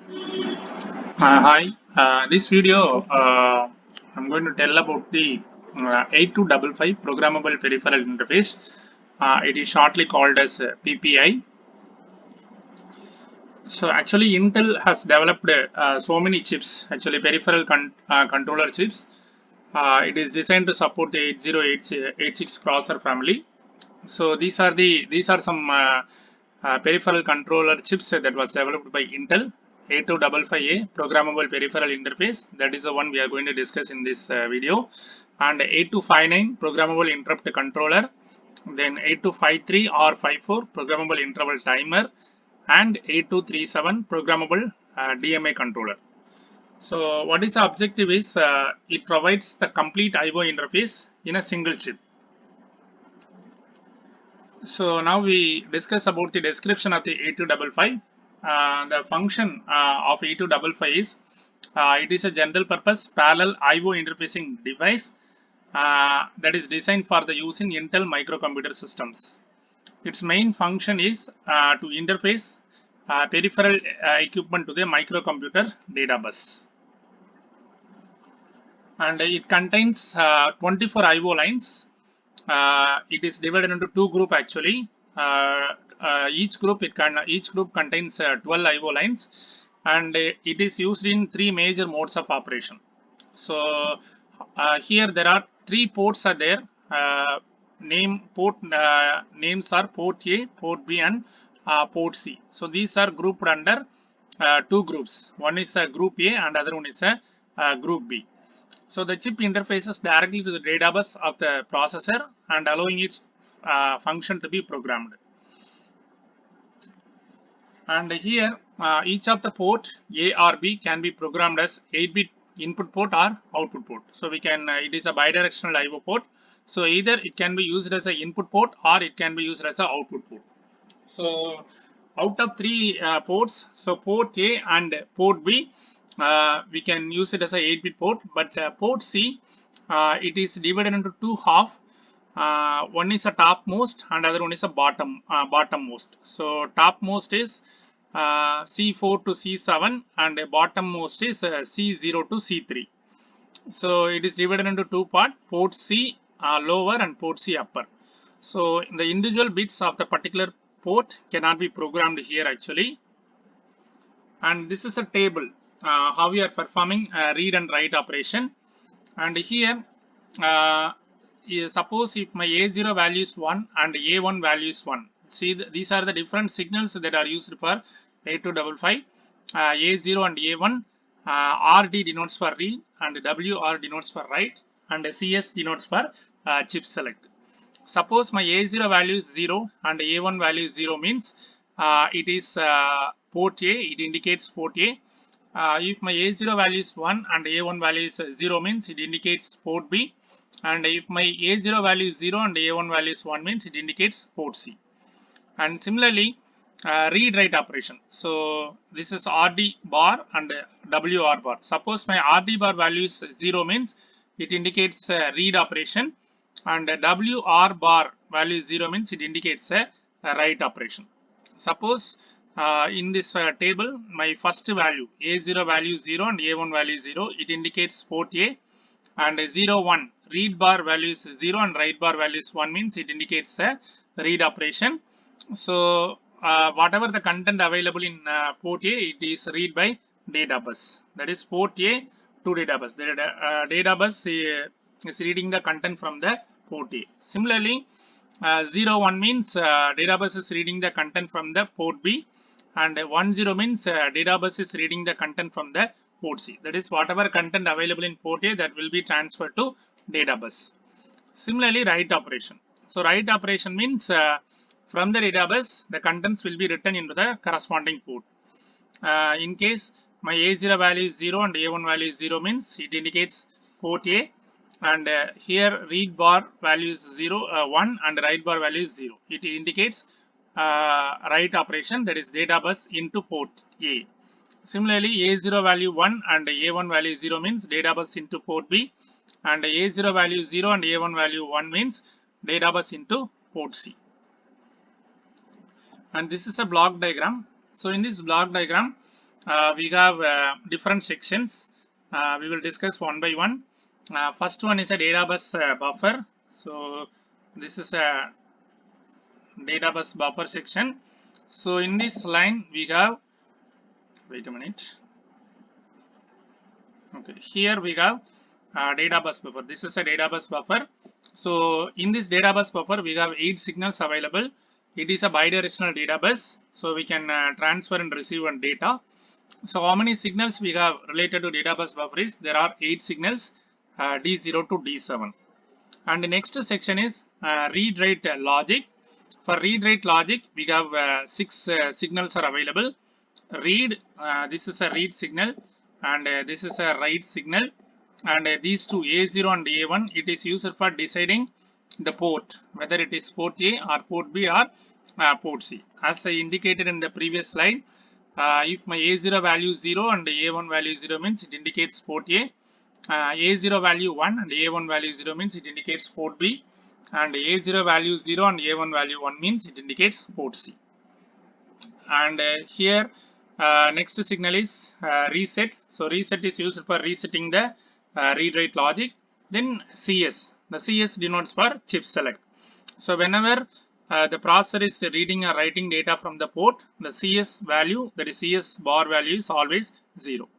Hi, this video I'm going to tell about the 8255 Programmable Peripheral Interface. It is shortly called as PPI. So actually Intel has developed so many chips, actually peripheral controller chips. It is designed to support the 8086 processor family. So these are some peripheral controller chips that was developed by Intel. 8255A programmable peripheral interface, that is the one we are going to discuss in this video, and 8259 programmable interrupt controller, then 8253 or 54 programmable interval timer, and 8237 programmable DMA controller. So what is the objective is it provides the complete IO interface in a single chip. So now we discuss about the description of the 8255. The function of 8255 is it is a general purpose parallel IO interfacing device that is designed for the use in Intel microcomputer systems. Its main function is to interface peripheral equipment to the microcomputer data bus. And it contains 24 IO lines. It is divided into two groups actually. Each group contains 12 IO lines, and it is used in three major modes of operation. So here there are three ports are there. Names are port A, port B, and port C. So these are grouped under two groups. One is a group A and other one is a group B. So the chip interfaces directly to the data bus of the processor and allowing its function to be programmed. And here each of the port A or B can be programmed as 8-bit input port or output port. So we can it is a bidirectional IO port. So either it can be used as an input port or it can be used as an output port. So out of three ports, so port A and port B, we can use it as a 8-bit port, but port C, it is divided into two half. One is a topmost and other one is a bottommost. So topmost is C4 to C7 and bottommost is C0 to C3. So it is divided into two parts, port C lower and port C upper. So the individual bits of the particular port cannot be programmed here actually. And this is a table how we are performing read and write operation. And here suppose if my A0 value is 1 and A1 value is 1. See these are the different signals that are used for 8255. A0 and A1, RD denotes for read and WR denotes for write and CS denotes for chip select. Suppose my A0 value is 0 and A1 value is 0 means it is port A, it indicates port A. If my A0 value is 1 and A1 value is 0 means it indicates port B. And if my A0 value is 0 and A1 value is 1 means it indicates port C. And similarly, read write operation. So this is RD bar and WR bar. Suppose my RD bar value is 0 means it indicates read operation, and WR bar value is 0 means it indicates a write operation. Suppose in this table, my first value A0 value is 0 and A1 value is 0, it indicates port A, and 0 1 read bar value is 0 and write bar value is 1 means it indicates a read operation. So whatever the content available in port A, it is read by data bus. That is port A to data bus. The data bus is reading the content from the port A. Similarly, 0 1 means data bus is reading the content from the port B, and 1 0 means data bus is reading the content from the port C. That is whatever content available in port A, that will be transferred to data bus. Similarly, write operation. So write operation means from the data bus, the contents will be written into the corresponding port. In case my A0 value is 0 and A1 value is 0 means it indicates port A, and here read bar value is 1 and write bar value is 0. It indicates write operation, that is data bus into port A. Similarly, A0 value 1 and A1 value 0 means data bus into port B, and A0 value 0 and A1 value 1 means data bus into port C. And this is a block diagram. So in this block diagram, we have different sections. We will discuss one by one. First one is a data bus buffer. So this is a data bus buffer section. So in this line we have, wait a minute. Okay, here we have data bus buffer. This is a data bus buffer. So in this data bus buffer we have 8 signals available. It is a bidirectional data bus, so we can transfer and receive one data. So how many signals we have related to data bus buffer is there are 8 signals, D0 to D7. And the next section is read write logic. For read write logic we have 6 signals are available. Read, this is a read signal, and this is a write signal, and these two, A0 and A1, it is used for deciding the port, whether it is port A or port B or port C. As I indicated in the previous slide, if my A0 value is 0 and A1 value is 0 means it indicates port A. A0 value 1 and A1 value 0 means it indicates port B, and A0 value 0 and A1 value 1 means it indicates port C. And here next signal is reset. So reset is used for resetting the read write logic. Then CS, the CS denotes for chip select. So whenever the processor is reading or writing data from the port, the CS value, that is CS bar value, is always 0.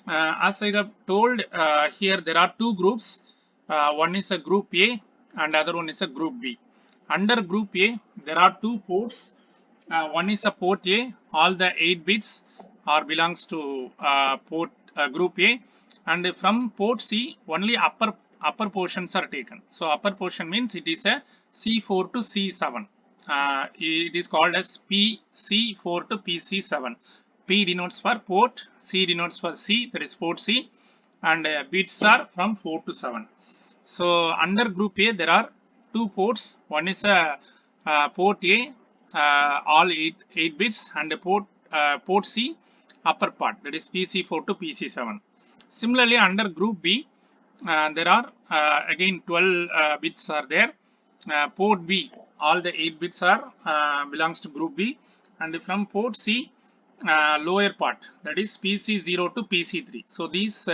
As I have told, here there are two groups. One is a group A and other one is a group B. Under group A there are two ports. One is a port A, all the 8 bits are belongs to port group A, and from port C only upper portions are taken. So upper portion means it is a C4 to C7. It is called as PC4 to PC7. P denotes for port, C denotes for C, that is port C, and bits are from 4 to 7. So under group A there are two ports. One is a port A, all 8 bits, and port C upper part, that is PC4 to PC7. Similarly under group B there are again 12 bits are there. Port B, all the 8 bits are belongs to group B, and from port C lower part, that is PC0 to PC3. So these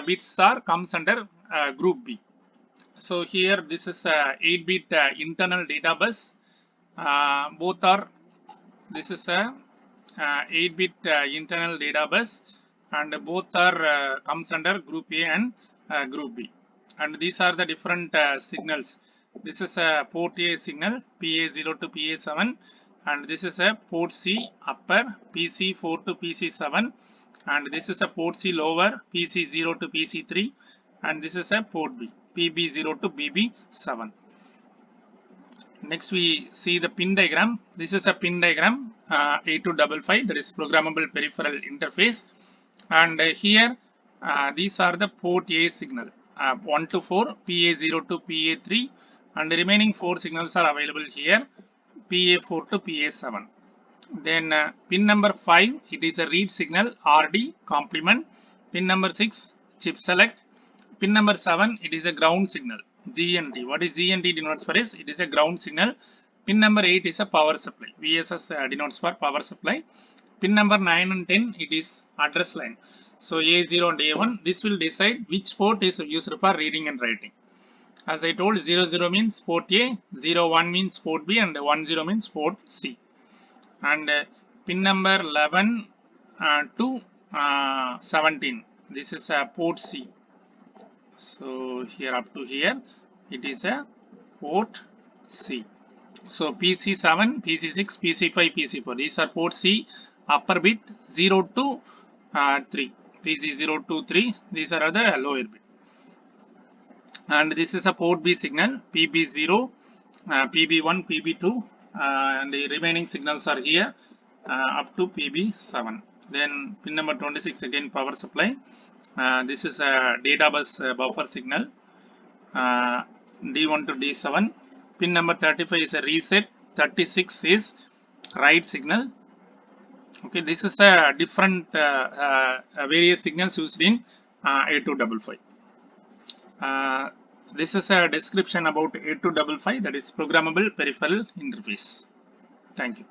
bits are comes under group B. So here this is a 8-bit internal data bus. Both are, this is a 8-bit internal data bus, and both are comes under group A and group B. And these are the different signals. This is a port A signal, PA0 to PA7, and this is a port C upper, PC4 to PC7, and this is a port C lower, PC0 to PC3, and this is a port B, PB0 to BB7. Next we see the pin diagram. This is a pin diagram, 8255, that is programmable peripheral interface, and here these are the port A signal, 1 to 4, PA0 to PA3, and the remaining 4 signals are available here, PA4 to PA7. Then pin number 5, it is a read signal, RD complement. Pin number 6, chip select. Pin number 7, it is a ground signal, GND. What is GND denotes for is, it is a ground signal. Pin number 8 is a power supply, VSS denotes for power supply. Pin number 9 and 10, it is address line. So A0 and A1, this will decide which port is used for reading and writing. As I told, 00 means port A, 01 means port B, and 10 means port C. And pin number 11 to 17, this is a port C. So here up to here, it is a port C. So PC7, PC6, PC5, PC4, these are port C upper bit 0 to 3, PC0 to 3, these are the lower bit. And this is a port B signal, PB0, PB1, PB2, and the remaining signals are here up to PB7. Then pin number 26 again power supply. This is a data bus buffer signal, D1 to D7. Pin number 35 is a reset, 36 is write signal. Okay, this is a different various signals used in 8255. This is a description about 8255, that is programmable peripheral interface. Thank you.